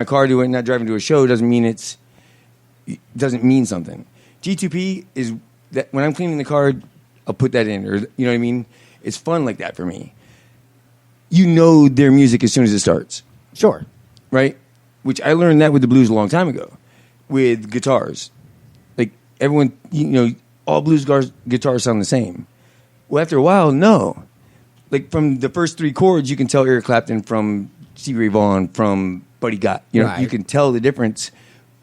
my car to it, not driving to a show doesn't mean doesn't mean something. G2P is that when I'm cleaning the car, I'll put that in, or you know what I mean. It's fun like that for me. You know their music as soon as it starts. Sure. Right? Which I learned that with the blues a long time ago, with guitars. Like everyone, all blues guitars sound the same. Well, after a while, no. Like from the first three chords, you can tell Eric Clapton from Stevie Ray Vaughan, from Buddy Guy. You can tell the difference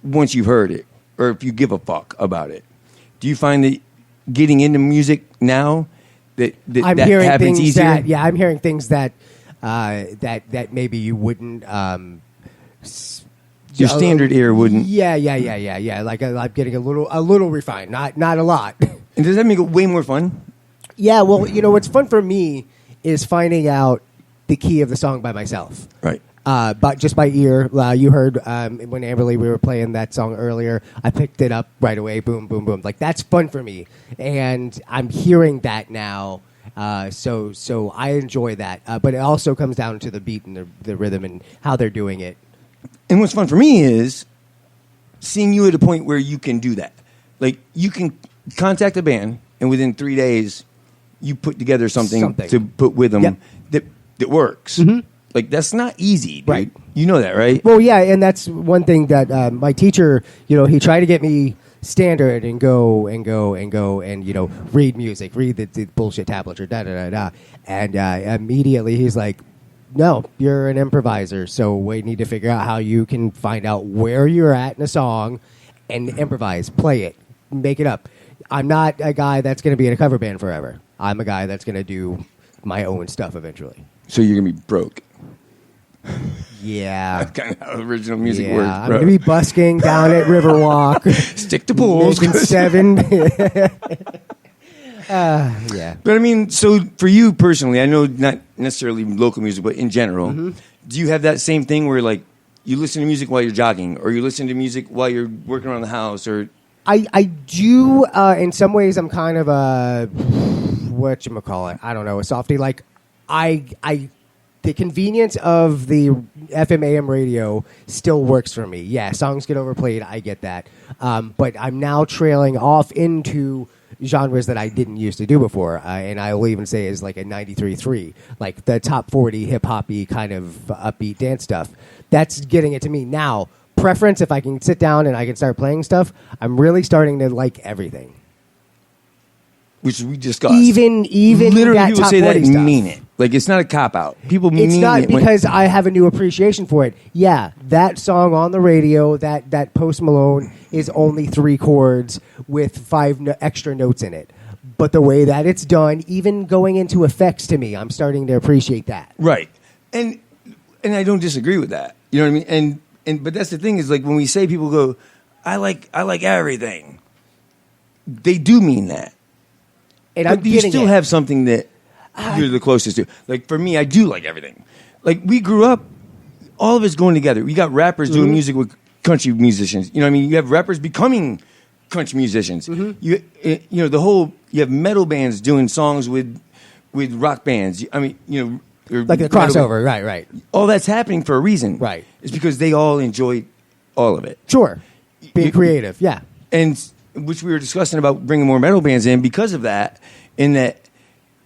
once you've heard it, or if you give a fuck about it. Do you find that getting into music now that happens easier? I'm hearing things that maybe you wouldn't. Your standard ear wouldn't. Yeah. Like I'm getting a little refined, not a lot. And does that make it way more fun? Yeah. Well, what's fun for me is finding out the key of the song by myself. Right. But just by ear. You heard when Amberly, we were playing that song earlier. I picked it up right away. Boom, boom, boom. Like that's fun for me, and I'm hearing that now. So I enjoy that. But it also comes down to the beat and the rhythm and how they're doing it. And what's fun for me is seeing you at a point where you can do that. Like you can contact a band, and within 3 days, you put together something. To put with them that works. Mm-hmm. Like that's not easy, dude. Right? You know that, right? Well, yeah, and that's one thing that my teacher, he tried to get me standard and go and read music, read the bullshit tablature, da. And immediately he's like, no, you're an improviser, so we need to figure out how you can find out where you're at in a song and improvise, play it, make it up. I'm not a guy that's going to be in a cover band forever. I'm a guy that's going to do my own stuff eventually. So you're going to be broke. Yeah. That's kind of how original music works, bro. I'm going to be busking down at Riverwalk. Stick to pools. Making 7. Yeah. But I mean, so for you personally, I know not necessarily local music, but in general, do you have that same thing where like you listen to music while you're jogging, or you listen to music while you're working around the house, or... I do, in some ways, I'm kind of a, whatchamacallit, I don't know, a softie. Like, the convenience of the FM AM radio still works for me. Yeah, songs get overplayed, I get that. But I'm now trailing off into genres that I didn't used to do before. And I will even say is like a 93.3, like the top 40 hip-hop-y kind of upbeat dance stuff. That's getting it to me now. Preference, if I can sit down and I can start playing stuff, I'm really starting to like everything. Which we discussed. Even literally that people top say 40 that stuff. mean it. Like it's not a cop out. People mean it. It's not because I have a new appreciation for it. Yeah, that song on the radio, that Post Malone is only 3 chords with 5 extra notes in it. But the way that it's done, even going into effects to me, I'm starting to appreciate that. Right. And I don't disagree with that. You know what I mean? But that's the thing is like when we say people go, I like everything. They do mean that. And but you still have something that you're the closest to. Like for me, I do like everything. Like we grew up, all of us going together. We got rappers doing music with country musicians. You know what I mean? You have rappers becoming country musicians. You have metal bands doing songs with rock bands. I mean, like a crossover, right. All that's happening for a reason. Right. It's because they all enjoy all of it. Sure. Being creative, yeah. And which we were discussing about bringing more metal bands in because of that, in that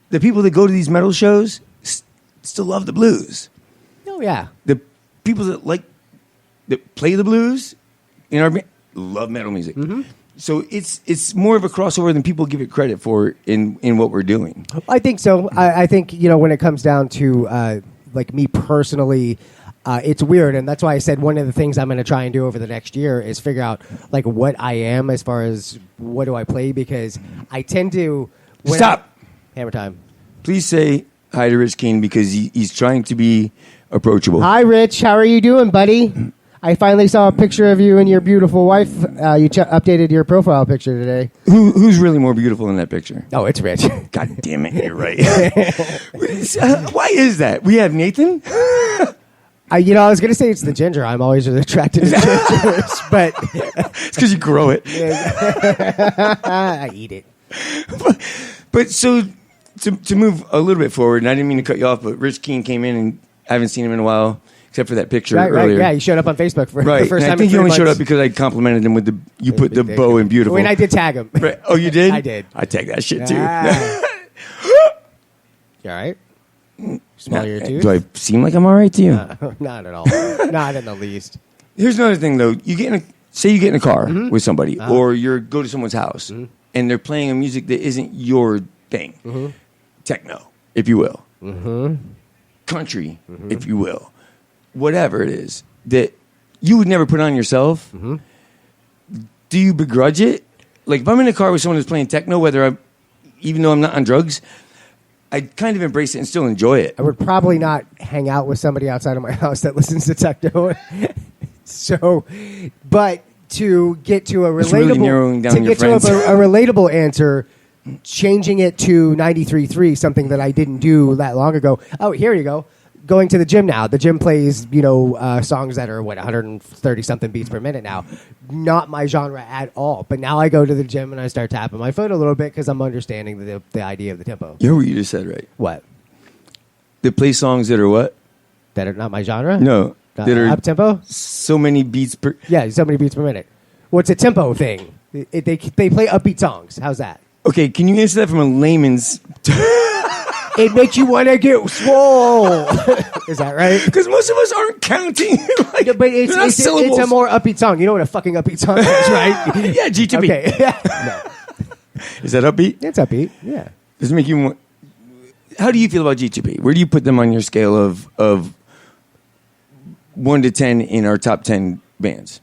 the people that go to these metal shows still love the blues. Oh, yeah. The people that play the blues in our band love metal music. Mm-hmm. So it's more of a crossover than people give it credit for in what we're doing. I think so. I think, when it comes down to like me personally, it's weird. And that's why I said one of the things I'm going to try and do over the next year is figure out like what I am as far as what do I play, because I tend to... Stop! Hammer time. Please say hi to Rich King because he's trying to be approachable. Hi, Rich. How are you doing, buddy? I finally saw a picture of you and your beautiful wife. You updated your profile picture today. Who's really more beautiful in that picture? Oh, it's Rich. God damn it, you're right. Why is that? We have Nathan? I was going to say it's the ginger. I'm always attracted to gingers, but... It's because you grow it. I eat it. But so, to move a little bit forward, and I didn't mean to cut you off, but Rich King came in, and I haven't seen him in a while. except for that picture Right, earlier. Yeah, you showed up on Facebook for the Right. first And time. I think in you 3 only showed months. up because I complimented him with you put the bow in beautiful. I mean, I did tag him. Right. Oh, you did? I did. I tagged that shit too. Ah. You all right? Smell your tooth? Do I seem like I'm all right to you? Not at all. Not in the least. Here's another thing, though. You get in a car Mm-hmm. with somebody, or go to someone's house, and they're playing a music that isn't your thing, Mm-hmm. techno, if you will, country, Mm-hmm. if you will, whatever it is that you would never put on yourself. Mm-hmm. Do you begrudge it? Like if I'm in a car with someone who's playing techno, even though I'm not on drugs, I kind of embrace it and still enjoy it. I would probably not hang out with somebody outside of my house that listens to techno. So, but to get to a It's really relatable, narrowing down to your get to a, friends. a relatable answer, changing it to 93.3, something that I didn't do that long ago. Oh, here you go. Going to the gym now. The gym plays, songs that are 130 something beats per minute now. Not my genre at all. But now I go to the gym and I start tapping my foot a little bit because I'm understanding the idea of the tempo. You heard what you just said, right? What? They play songs that are what? That are not my genre? No, that are up tempo? so many beats per. Yeah, so many beats per minute. What's a tempo thing? They play upbeat songs. How's that? Okay, can you answer that from a layman's? It makes you want to get swole. Is that right? Because most of us aren't counting. Like, Yeah, but it's, they're not it's, syllables. it's a more upbeat song. You know what a fucking upbeat song is, right? Yeah, G2B. Okay. Is that upbeat? It's upbeat. Yeah. Does it make you? How do you feel about G2B? Where do you put them on your scale of 1 to 10 in our top 10 bands?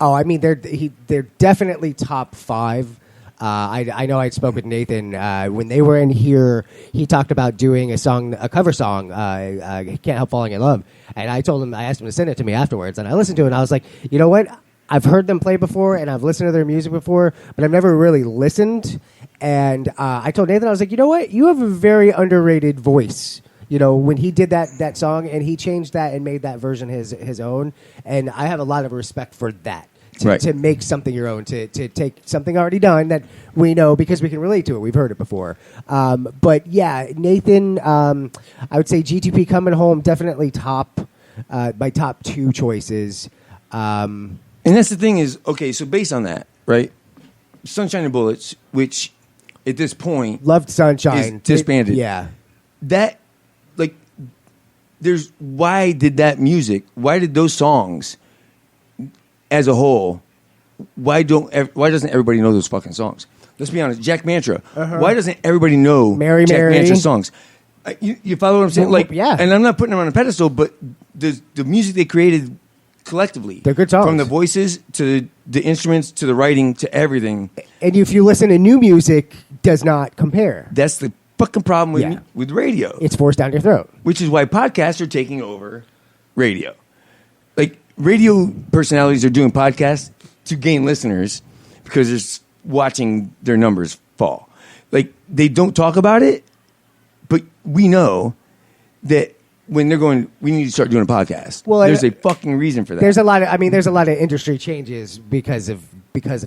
Oh, I mean, they're definitely top 5. I know I spoke with Nathan when they were in here. He talked about doing a cover song, "Can't Help Falling in Love," and I asked him to send it to me afterwards, and I listened to it, and I was like, you know what? I've heard them play before, and I've listened to their music before, but I've never really listened. And I told Nathan, I was like, you know what? You have a very underrated voice. When he did that song, and he changed that and made that version his own, and I have a lot of respect for that. Right. To make something your own, to take something already done that we know because we can relate to it. We've heard it before. But yeah, Nathan, I would say G2P Coming Home, definitely my top 2 choices. And that's the thing is, okay, so based on that, right? Sunshine and Bullets, which at this point Loved Sunshine. is disbanded. Yeah. That, like, why did those songs as a whole, why doesn't everybody know those fucking songs? Let's be honest. Jack Mantra. Why doesn't everybody know Mary Jack Mary. Mantra songs? You follow what I'm saying? Well, Like, yeah. And I'm not putting them on a pedestal, but the music they created collectively, They're good songs. From the voices to the instruments to the writing to everything. And if you listen to new music, does not compare. That's the fucking problem Yeah. with radio. It's forced down your throat. Which is why podcasts are taking over radio. Like, radio personalities are doing podcasts to gain listeners because they're watching their numbers fall. Like, they don't talk about it, but we know that when they're going, we need to start doing a podcast. Well, there's a fucking reason for that. There's a lot of industry changes because of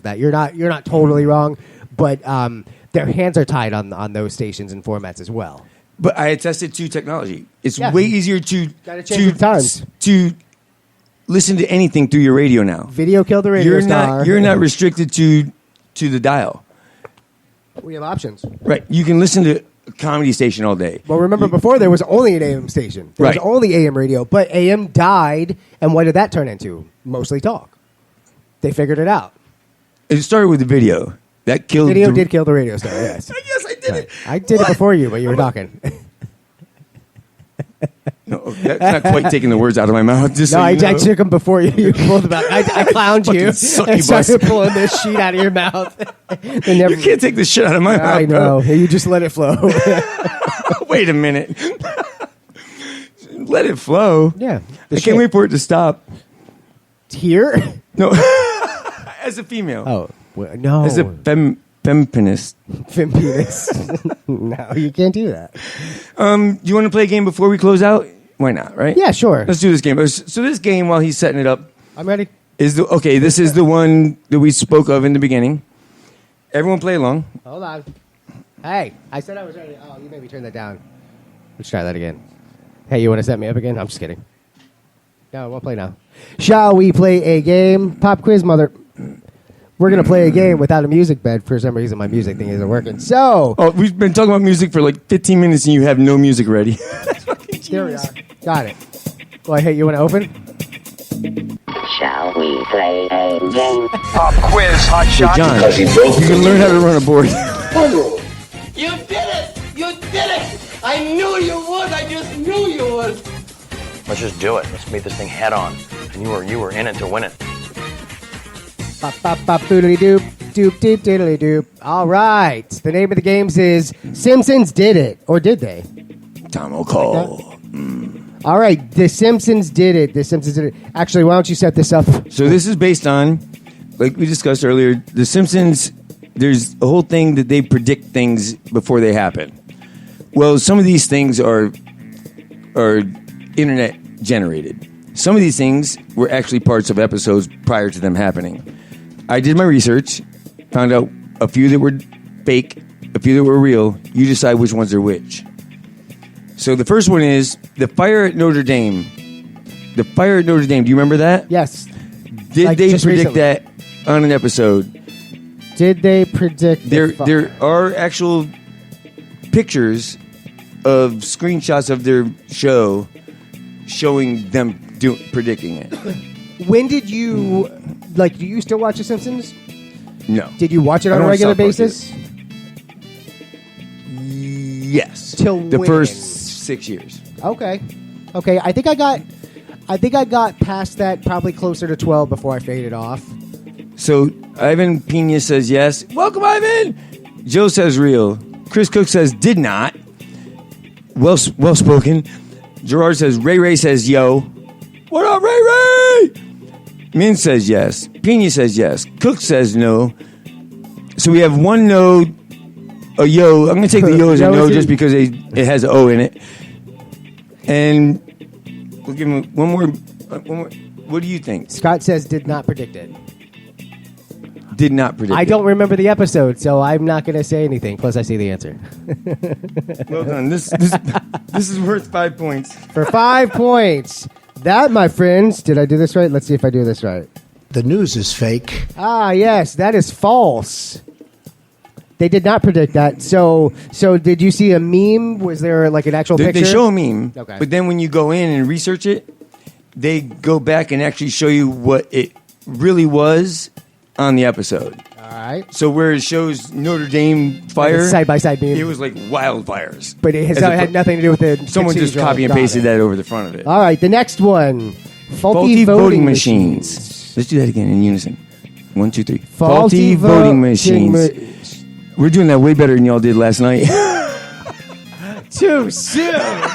that. You're not totally wrong, but their hands are tied on those stations and formats as well. But I attested to technology. It's Yeah. way easier to Gotta change with times. to listen to anything through your radio now. Video killed the radio star. You're not restricted to the dial. We have options. Right. You can listen to a comedy station all day. Well, remember before there was only an AM station. There was Right. only AM radio, but AM died, and what did that turn into? Mostly talk. They figured it out. It started with the video. That killed Video did kill the radio star, yes. Yes, I did it. I did it before you, but you were talking. No, that's not quite taking the words out of my mouth. Just No, so I you know. took them before you. You pulled them out. I clowned you Fucking and succubus. started pulling this sheet out of your mouth. They never, You can't take this shit out of my mouth. I know. bro. You just let it flow. Wait a minute. Let it flow. Yeah. I can't wait for it to stop. Here? No. As a female. Oh, well, no. As a feminist. Fem penis. No, you can't do that. Do you want to play a game before we close out? Why not, right? Yeah, sure. Let's do this game. So this game, while he's setting it up, I'm ready. this is the one that we spoke of in the beginning. Everyone play along. Hold on. Hey, I said I was ready. Oh, you made me turn that down. Let's try that again. Hey, you want to set me up again? I'm just kidding. No, we'll play now. Shall we play a game? Pop quiz, mother. We're going to play a game without a music bed. For some reason, my music thing isn't working. So. Oh, we've been talking about music for like 15 minutes and you have no music ready. There we are. Got it. Well, hey, you want to open? Shall we play a game? Pop quiz, hot Hey, shot. John, you can learn how to run a board. You did it! You did it! I knew you would! I just knew you would! Let's just do it. Let's meet this thing head on. And you were in it to win it. Bop, bop, bop, doodly doop, doop, doop, doodly doop. All right. The name of the games is Simpsons Did It. Or did they? Tom O'Call. All right. The Simpsons did it. The Simpsons did it. Actually, why don't you set this up? So this is based on, like we discussed earlier, The Simpsons, there's a whole thing that they predict things before they happen. Well, some of these things are internet generated. Some of these things were actually parts of episodes prior to them happening. I did my research, found out a few that were fake, a few that were real. You decide which ones are which. So the first one is the fire at Notre Dame. The fire at Notre Dame. Do you remember that? Yes. Did Like they just predict recently. that on an episode? Did they predict There are actual pictures of screenshots of their show showing them predicting it. When did you, like, do you still watch The Simpsons? No. Did you watch it I on a don't regular South Park basis? Yes. Till the when? first 6 years. Okay. Okay. I think I got past that probably closer to 12 before I faded off. So Ivan Pena says yes. Welcome, Ivan. Joe says real. Chris Cook says did not. Well spoken. Gerard says Ray says yo. What up, Ray? Min says yes. Pena says yes. Cook says no. So we have one no, a yo. I'm going to take the yo as a no just because it has an O in it. And we'll give him one more. What do you think? Scott says did not predict it. Did not predict I it. don't remember the episode, so I'm not going to say anything. Plus, I see the answer. Well done. This is worth 5 points. For 5 points. That, my friends, did I do this right? Let's see if I do this right. The news is fake. Ah, yes, that is false. They did not predict that. So did you see a meme? Was there like an actual They picture? show a meme, Okay. but then when you go in and research it, they go back and actually show you what it really was on the episode. All right. So where it shows Notre Dame fire, Side-by-side meme. it was like wildfires. But it As a- had nothing to do with it. Someone just copy and pasted that over the front of it. All right, the next one. Faulty voting machines. Let's do that again in unison. 1, 2, 3. Faulty voting machines. We're doing that way better than y'all did last night. Too soon. I'm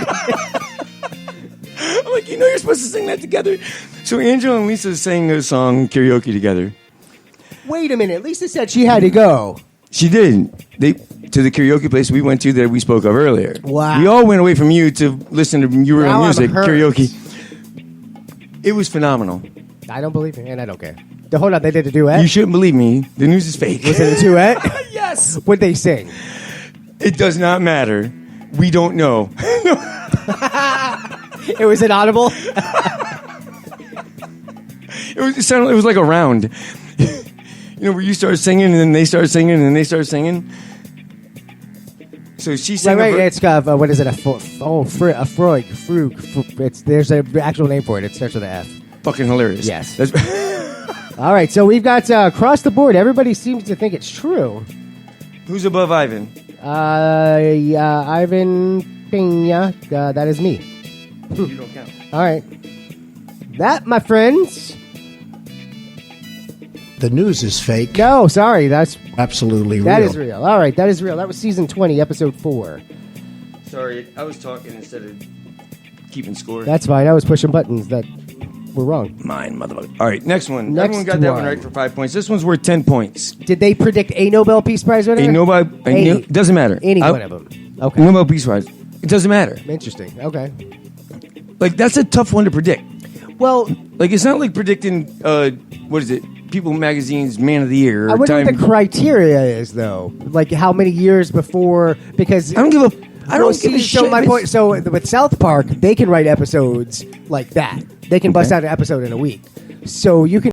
like, you're supposed to sing that together. So Angela and Lisa sang a song karaoke together. Wait a minute. Lisa said she had to go. She did. They to the karaoke place we went to that we spoke of earlier. Wow. We all went away from you to listen to your Now own I'm music hurt. karaoke. It was phenomenal. I don't believe it, and I don't care. Hold on, they did a duet? You shouldn't believe me. The news is fake. Was it a duet? Yes. What'd they sing? It does not matter. We don't know. It was inaudible? It was like a round. Where you start singing and then they start singing and then they start singing. So she sang. Wait, it's got, what is it? A Freud. There's an actual name for it. It starts with an F. Fucking hilarious. Yes. That's, All right, so we've got across the board. Everybody seems to think it's true. who's above Ivan? Ivan Pena. That is me. You don't count. All right. That, my friends. The news is fake. No, sorry. That's Absolutely real. That is real. All right, that is real. That was season 20, episode 4. Sorry, I was talking instead of keeping score. That's fine. I was pushing buttons that were wrong. Mine, motherfucker. All right, next one. Next Everyone got that one one. right for 5 points. This one's worth 10 points. Did they predict a Nobel Peace Prize winner? It doesn't matter. Any one of them. Okay. Nobel Peace Prize. It doesn't matter. Interesting. Okay. Like, that's a tough one to predict. Well, Like, it's not like predicting, what is it? People Magazine's Man of the Year. I wonder Time. what the criteria is, though. Like, how many years before? Because I don't give a. I don't see, give a so shit. my point. So with South Park, they can write episodes like that. They can bust out an episode in a week. So you can